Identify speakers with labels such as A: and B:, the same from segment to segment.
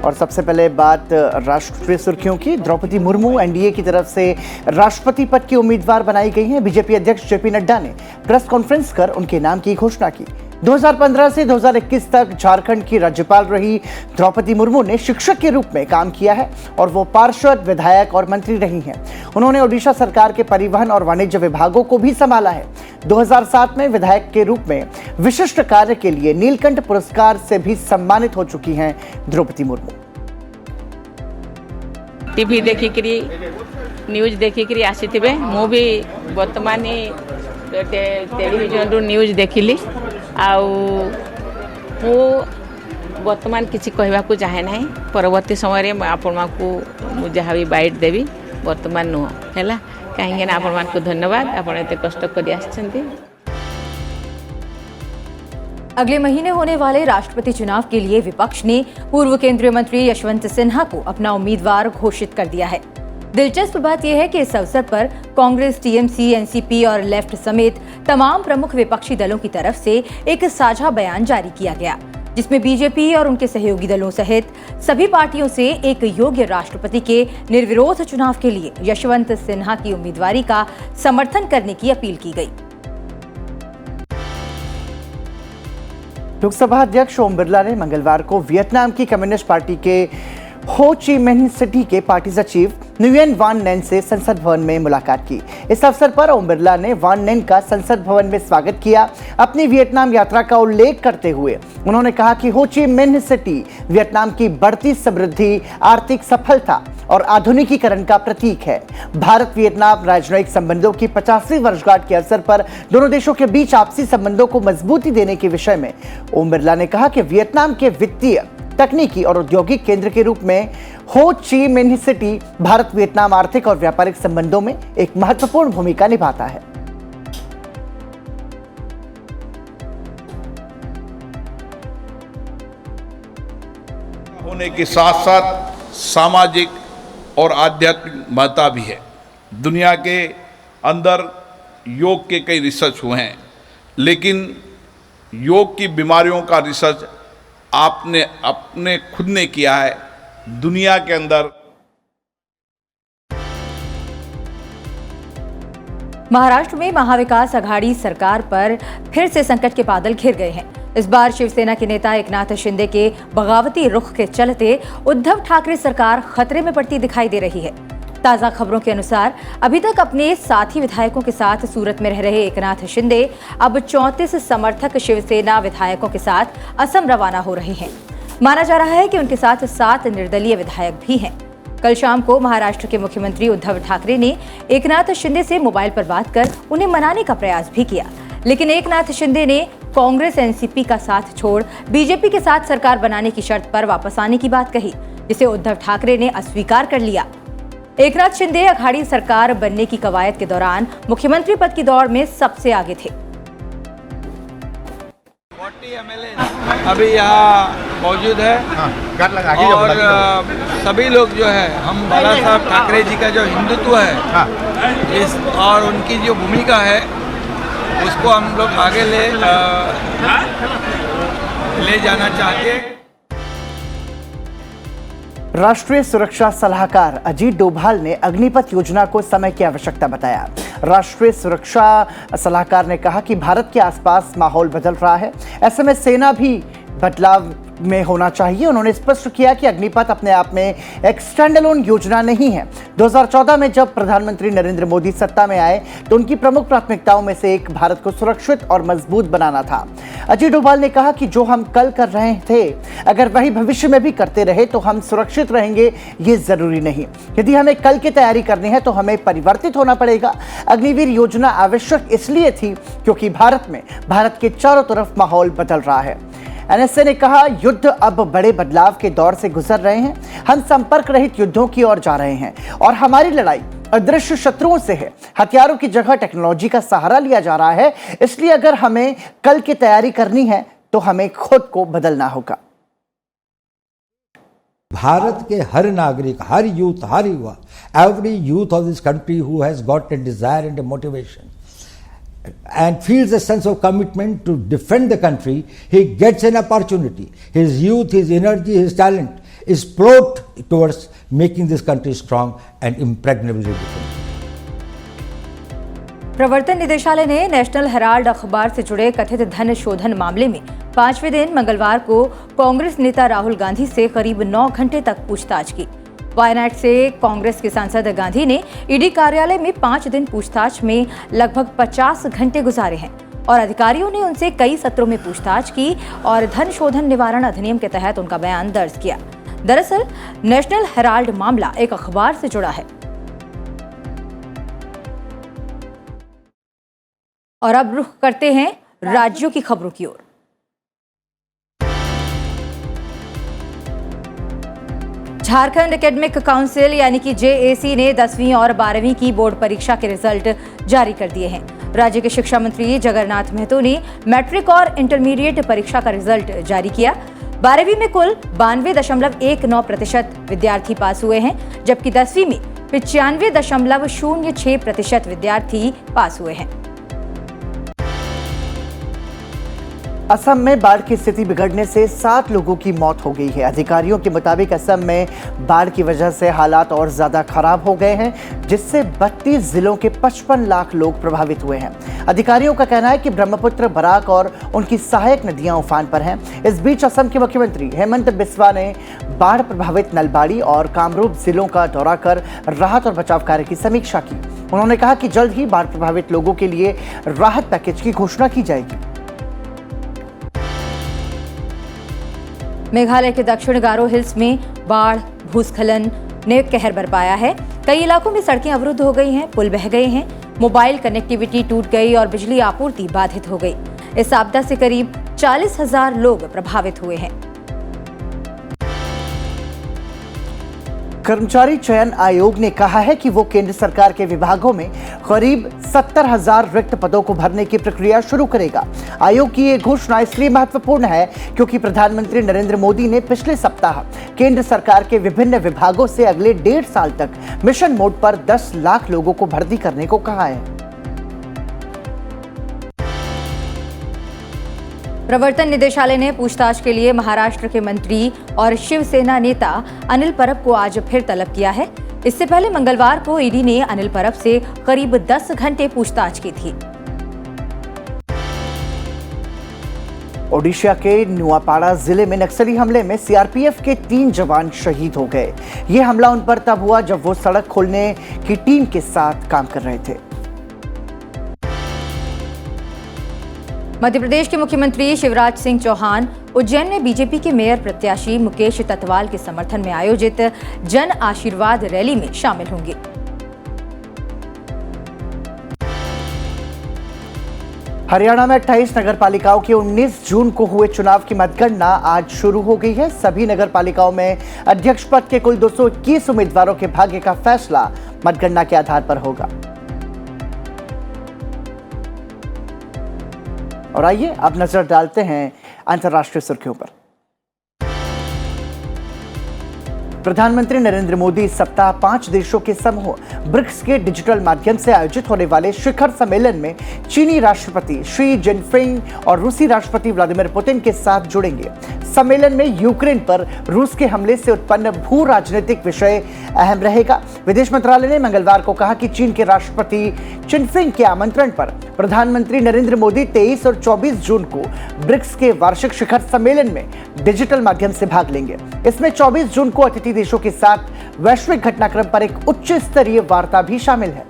A: और सबसे पहले बात राष्ट्रीय सुर्खियों की। द्रौपदी मुर्मू एनडीए की तरफ से राष्ट्रपति पद की उम्मीदवार बनाई गई हैं। बीजेपी अध्यक्ष जेपी नड्डा ने प्रेस कॉन्फ्रेंस कर उनके नाम की घोषणा की। 2015 से 2021 तक झारखंड की राज्यपाल रही द्रौपदी मुर्मू ने शिक्षक के रूप में काम किया है और वो पार्षद, विधायक और मंत्री रही हैं। उन्होंने ओडिशा सरकार के परिवहन और वाणिज्य विभागों को भी संभाला है। 2007 में विधायक के रूप में विशिष्ट कार्य के लिए नीलकंठ पुरस्कार से भी सम्मानित हो चुकी हैं द्रौपदी मुर्मू।
B: टीवी देखिकी न्यूज देखिकी आसीथिबे मु भी वर्तमान टेलीविजन न्यूज देखिली आउ मु वर्तमान किसी कहवा को चाहे ना। परवर्ती समय में आपण को जहाँ भी बाइट देवी वर्तमान नुह है कहीं आपण को धन्यवाद। आपण एते कष्ट करी आछंती।
C: अगले महीने होने वाले राष्ट्रपति चुनाव के लिए विपक्ष ने पूर्व केंद्रीय मंत्री यशवंत सिन्हा को अपना उम्मीदवार घोषित कर दिया है। दिलचस्प बात यह है कि इस अवसर पर कांग्रेस, टीएमसी, एनसीपी और लेफ्ट समेत तमाम प्रमुख विपक्षी दलों की तरफ से एक साझा बयान जारी किया गया, जिसमें बीजेपी और उनके सहयोगी दलों सहित सभी पार्टियों से एक योग्य राष्ट्रपति के निर्विरोध चुनाव के लिए यशवंत सिन्हा की उम्मीदवारी का समर्थन करने की अपील की गई।
A: लोकसभा अध्यक्ष ओम बिरला ने मंगलवार को वियतनाम की कम्युनिस्ट पार्टी के हो ची मिन्ह सिटी के पार्टी सचिव नुयेन वान नैन से संसद भवन में मुलाकात की। इस अवसर पर ओम बिरला ने वान नैन का संसद भवन में स्वागत किया। अपनी वियतनाम यात्रा का उल्लेख करते हुए उन्होंने कहा कि हो ची मिन्ह सिटी वियतनाम की बढ़ती समृद्धि, आर्थिक सफलता और आधुनिकीकरण का प्रतीक है। भारत वियतनाम राजनयिक संबंधों की 50वीं वर्षगांठ के अवसर पर दोनों देशों के बीच आपसी संबंधों को मजबूती देने के विषय में ओम बिरला ने कहा कि वियतनाम के वित्तीय, तकनीकी और औद्योगिक केंद्र के रूप में हो Chi Minh city Bharat Vietnam आर्थिक और व्यापारिक संबंधों में एक महत्वपूर्ण भूमिका निभाता है।
D: होने के साथ साथ सामाजिक और आध्यात्मिक महत्ता भी है। दुनिया के अंदर योग के कई रिसर्च हुए हैं, लेकिन योग की बीमारियों का रिसर्च आपने अपने खुद ने किया है। दुनिया के अंदर
C: महाराष्ट्र में महाविकास अघाड़ी सरकार पर फिर से संकट के बादल घिर गए हैं। इस बार शिवसेना के नेता एकनाथ शिंदे के बगावती रुख के चलते उद्धव ठाकरे सरकार खतरे में पड़ती दिखाई दे रही है। ताजा खबरों के अनुसार अभी तक अपने साथी विधायकों के साथ सूरत में रह रहे एकनाथ शिंदे अब 34 समर्थक शिवसेना विधायकों के साथ असम रवाना हो रहे हैं। माना जा रहा है कि उनके साथ 7 निर्दलीय विधायक भी हैं। कल शाम को महाराष्ट्र के मुख्यमंत्री उद्धव ठाकरे ने एकनाथ शिंदे से मोबाइल पर बात कर उन्हें मनाने का प्रयास भी किया, लेकिन एकनाथ शिंदे ने कांग्रेस, एनसीपी का साथ छोड़ बीजेपी के साथ सरकार बनाने की शर्त पर वापस आने की बात कही, जिसे उद्धव ठाकरे ने अस्वीकार कर लिया। एकनाथ शिंदे अघाड़ी सरकार बनने की कवायद के दौरान मुख्यमंत्री पद की दौड़ में सबसे आगे थे।
E: अभी यहाँ मौजूद है और सभी लोग जो है, हम बाला साहब ठाकरे जी का जो हिंदुत्व है इस और उनकी जो भूमिका है उसको हम लोग आगे ले जाना चाहते हैं।
A: राष्ट्रीय सुरक्षा सलाहकार अजीत डोभाल ने अग्निपथ योजना को समय की आवश्यकता बताया। राष्ट्रीय सुरक्षा सलाहकार ने कहा कि भारत के आसपास माहौल बदल रहा है, ऐसे में सेना भी बदलाव में होना चाहिए। उन्होंने स्पष्ट किया कि अग्निपथ अपने आप में एक स्टैंडअलोन योजना नहीं है। 2014 में जब प्रधानमंत्री नरेंद्र मोदी सत्ता में आए तो उनकी प्रमुख प्राथमिकताओं में से एक भारत को सुरक्षित और मजबूत बनाना था। अजीत डोभाल ने कहा कि जो हम कल कर रहे थे, अगर वही भविष्य में भी करते रहे तो हम सुरक्षित रहेंगे, ये जरूरी नहीं। यदि हमें कल की तैयारी करनी है तो हमें परिवर्तित होना पड़ेगा। अग्निवीर योजना आवश्यक इसलिए थी क्योंकि भारत के चारों तरफ माहौल बदल रहा है। एनएसए ने कहा, युद्ध अब बड़े बदलाव के दौर से गुजर रहे हैं। हम संपर्क रहित युद्धों की ओर जा रहे हैं और हमारी लड़ाई अदृश्य शत्रुओं से है। हथियारों की जगह टेक्नोलॉजी का सहारा लिया जा रहा है। इसलिए अगर हमें कल की तैयारी करनी है तो हमें खुद को बदलना होगा।
F: भारत के हर नागरिक, हर यूथ, हर युवा, every youth of this country who has got a desire and a motivation and feels a sense of commitment to defend the country, he gets an opportunity. His youth, his energy, his talent is plot towards making this country strong and impregnably defended.
C: प्रवर्तन निदेशालय ने national Herald अखबार से जुड़े कथित धन शोधन मामले में 5वें दिन मंगलवार को कांग्रेस नेता राहुल गांधी से करीब 9 घंटे तक पूछताछ की। वायनाड से कांग्रेस के सांसद गांधी ने ईडी कार्यालय में 5 दिन पूछताछ में लगभग 50 घंटे गुजारे हैं और अधिकारियों ने उनसे कई सत्रों में पूछताछ की और धन शोधन निवारण अधिनियम के तहत उनका बयान दर्ज किया। दरअसल नेशनल हेराल्ड मामला एक अखबार से जुड़ा है। और अब रुख करते हैं राज्यों की खबरों की ओर। झारखंड एकेडमिक काउंसिल यानी कि जेएसी ने 10वीं और 12वीं की बोर्ड परीक्षा के रिजल्ट जारी कर दिए हैं। राज्य के शिक्षा मंत्री जगन्नाथ महतो ने मैट्रिक और इंटरमीडिएट परीक्षा का रिजल्ट जारी किया। 12वीं में कुल 92.19% विद्यार्थी पास हुए हैं, जबकि 10वीं में 95.06% विद्यार्थी पास हुए हैं।
A: असम में बाढ़ की स्थिति बिगड़ने से 7 लोगों की मौत हो गई है। अधिकारियों के मुताबिक असम में बाढ़ की वजह से हालात और ज्यादा खराब हो गए हैं, जिससे 32 जिलों के 55 लाख लोग प्रभावित हुए हैं। अधिकारियों का कहना है कि ब्रह्मपुत्र, बराक और उनकी सहायक नदियां उफान पर हैं। इस बीच असम के मुख्यमंत्री हेमंत बिस्वा ने बाढ़ प्रभावित नलबाड़ी और कामरूप जिलों का दौरा कर राहत और बचाव कार्य की समीक्षा की। उन्होंने कहा कि जल्द ही बाढ़ प्रभावित लोगों के लिए राहत पैकेज की घोषणा की जाएगी।
C: मेघालय के दक्षिण गारो हिल्स में बाढ़ भूस्खलन ने कहर बरपाया है। कई इलाकों में सड़कें अवरुद्ध हो गई हैं, पुल बह गए हैं, मोबाइल कनेक्टिविटी टूट गई और बिजली आपूर्ति बाधित हो गई। इस आपदा से करीब 40,000 लोग प्रभावित हुए हैं।
A: कर्मचारी चयन आयोग ने कहा है कि वो केंद्र सरकार के विभागों में करीब 70,000 रिक्त पदों को भरने की प्रक्रिया शुरू करेगा। आयोग की ये घोषणा इसलिए महत्वपूर्ण है क्योंकि प्रधानमंत्री नरेंद्र मोदी ने पिछले सप्ताह केंद्र सरकार के विभिन्न विभागों से अगले 1.5 साल तक मिशन मोड पर 10 लाख लोगों को भर्ती करने को कहा है।
C: प्रवर्तन निदेशालय ने पूछताछ के लिए महाराष्ट्र के मंत्री और शिवसेना नेता अनिल परब को आज फिर तलब किया है। इससे पहले मंगलवार को ईडी ने अनिल परब से करीब 10 घंटे पूछताछ की थी।
A: ओडिशा के नुआपाड़ा जिले में नक्सली हमले में सीआरपीएफ के 3 जवान शहीद हो गए। ये हमला उन पर तब हुआ जब वो सड़क खोलने की टीम के साथ काम कर रहे थे।
C: मध्य प्रदेश के मुख्यमंत्री शिवराज सिंह चौहान उज्जैन में बीजेपी के मेयर प्रत्याशी मुकेश तत्वाल के समर्थन में आयोजित जन आशीर्वाद रैली में शामिल होंगे।
A: हरियाणा में 28 नगर पालिकाओं के 19 जून को हुए चुनाव की मतगणना आज शुरू हो गई है। सभी नगर पालिकाओं में अध्यक्ष पद के कुल 221 उम्मीदवारों के भाग्य का फैसला मतगणना के आधार पर होगा। और आइए अब नजर डालते हैं अंतर्राष्ट्रीय सुर्खियों पर। प्रधानमंत्री नरेंद्र मोदी इस सप्ताह 5 देशों के समूह ब्रिक्स के डिजिटल माध्यम से आयोजित होने वाले शिखर सम्मेलन में चीनी राष्ट्रपति शी जिनपिंग और रूसी राष्ट्रपति व्लादिमीर पुतिन के साथ जुड़ेंगे। सम्मेलन में यूक्रेन पर रूस के हमले से उत्पन्न भू राजनीतिक विषय अहम रहेगा। विदेश मंत्रालय ने मंगलवार को कहा कि चीन के राष्ट्रपति जिनपिंग के आमंत्रण पर प्रधानमंत्री नरेंद्र मोदी 23 और 24 जून को ब्रिक्स के वार्षिक शिखर सम्मेलन में डिजिटल माध्यम से भाग लेंगे। इसमें 24 जून को अतिथि देशों के साथ वैश्विक घटनाक्रम पर एक उच्च स्तरीय वार्ता भी शामिल है।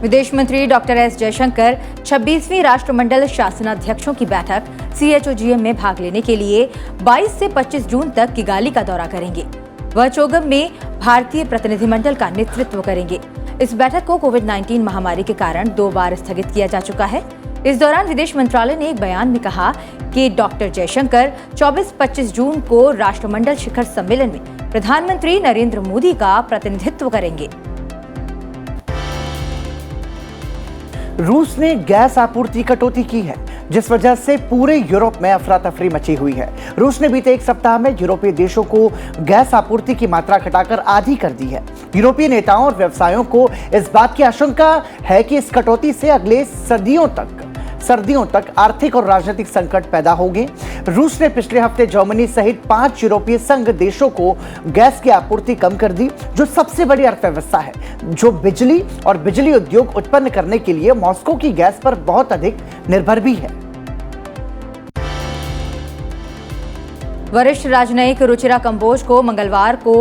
C: विदेश मंत्री डॉक्टर एस जयशंकर 26वीं राष्ट्रमंडल शासनाध्यक्षों की बैठक CHOGM में भाग लेने के लिए 22 से 25 जून तक किगाली का दौरा करेंगे। वह चोगम में भारतीय प्रतिनिधिमंडल का नेतृत्व करेंगे। इस बैठक को कोविड-19 महामारी के कारण 2 बार स्थगित किया जा चुका है। इस दौरान विदेश मंत्रालय ने एक बयान में कहा कि डॉक्टर जयशंकर 24-25 जून को राष्ट्रमंडल शिखर सम्मेलन में प्रधानमंत्री नरेंद्र मोदी का प्रतिनिधित्व करेंगे।
A: रूस ने गैस आपूर्ति कटौती की है, जिस वजह से पूरे यूरोप में अफरा तफरी मची हुई है। रूस ने बीते एक सप्ताह में यूरोपीय देशों को गैस आपूर्ति की मात्रा घटाकर आधी कर दी है। यूरोपीय नेताओं और व्यवसायों को इस बात की आशंका है कि इस कटौती से अगले सदियों तक सर्दियों तक आर्थिक और राजनीतिक संकट पैदा होंगे। रूस ने पिछले हफ्ते जर्मनी सहित 5 यूरोपीय संघ देशों को गैस की आपूर्ति कम कर दी, जो सबसे बड़ी अर्थव्यवस्था है, जो बिजली और बिजली उद्योग उत्पन्न करने के लिए मॉस्को की गैस पर बहुत अधिक निर्भर भी है।
C: वरिष्ठ राजनयिक रुचिरा कंबोज को मंगलवार को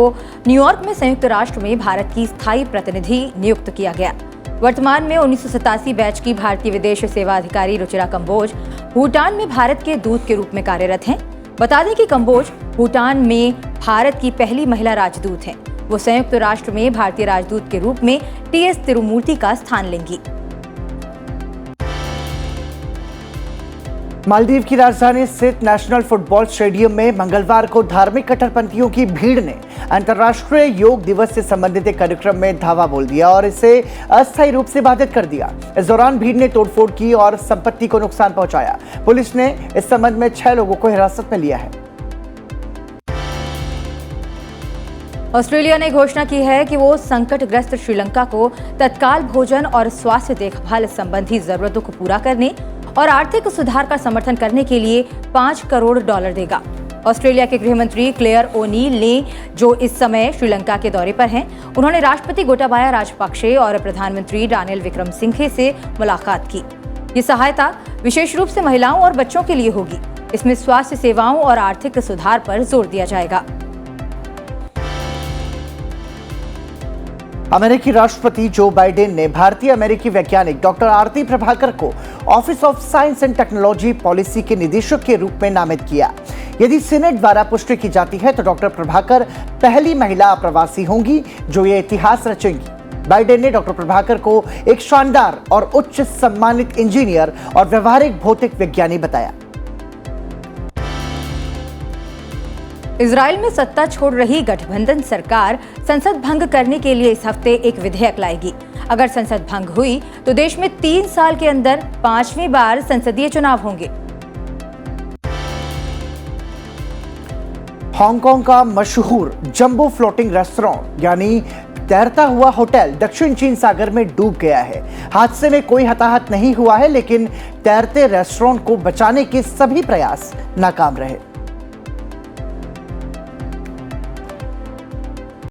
C: न्यूयॉर्क में संयुक्त राष्ट्र में भारत की स्थायी प्रतिनिधि नियुक्त किया गया। वर्तमान में 1987 बैच की भारतीय विदेश सेवा अधिकारी रुचिरा कंबोज भूटान में भारत के दूत के रूप में कार्यरत हैं। बता दें कि कंबोज भूटान में भारत की पहली महिला राजदूत हैं। वो संयुक्त राष्ट्र में भारतीय राजदूत के रूप में टीएस तिरुमूर्ति का स्थान लेंगी।
A: मालदीव की राजधानी स्थित नेशनल फुटबॉल स्टेडियम में मंगलवार को धार्मिक कट्टरपंथियों की भीड़ ने अंतर्राष्ट्रीय योग दिवस से संबंधित एक कार्यक्रम में धावा बोल दिया और इसे अस्थायी रूप से बाधित कर दिया। इस दौरान भीड़ ने तोड़फोड़ की और संपत्ति को नुकसान पहुंचाया। पुलिस ने इस संबंध में 6 लोगों को हिरासत में लिया है।
C: ऑस्ट्रेलिया ने घोषणा की है कि वो संकटग्रस्त श्रीलंका को तत्काल भोजन और स्वास्थ्य देखभाल संबंधी जरूरतों को पूरा करने और आर्थिक सुधार का समर्थन करने के लिए $5 करोड़ देगा। ऑस्ट्रेलिया के गृह मंत्री क्लेयर ओनील ने, जो इस समय श्रीलंका के दौरे पर हैं, उन्होंने राष्ट्रपति गोटाबाया राजपक्षे और प्रधानमंत्री रानिल विक्रमसिंघे से मुलाकात की। ये सहायता विशेष रूप से महिलाओं और बच्चों के लिए होगी। इसमें स्वास्थ्य सेवाओं और आर्थिक सुधार पर जोर दिया जाएगा।
A: अमेरिकी राष्ट्रपति जो बाइडेन ने भारतीय अमेरिकी वैज्ञानिक डॉक्टर आरती प्रभाकर को office of science and technology policy के निदेशक के रूप में नामित किया। यदि सीनेट द्वारा पुष्टि की जाती है तो डॉक्टर प्रभाकर पहली महिला अप्रवासी होंगी जो ये इतिहास रचेंगी। बाइडेन ने डॉक्टर प्रभाकर को एक शानदार और उच्च सम्मानित इंजीनियर और व्यवहारिक भौतिक विज्ञानी बताया।
C: इजराइल में सत्ता छोड़ रही गठबंधन सरकार संसद भंग करने के लिए इस हफ्ते एक विधेयक लाएगी। अगर संसद भंग हुई तो देश में 3 साल के अंदर 5वीं बार संसदीय चुनाव होंगे।
A: हांगकांग का मशहूर जंबो फ्लोटिंग रेस्टोरेंट यानी तैरता हुआ होटल दक्षिण चीन सागर में डूब गया है। हादसे में कोई हताहत नहीं हुआ है, लेकिन तैरते रेस्टोरेंट को बचाने के सभी प्रयास नाकाम रहे।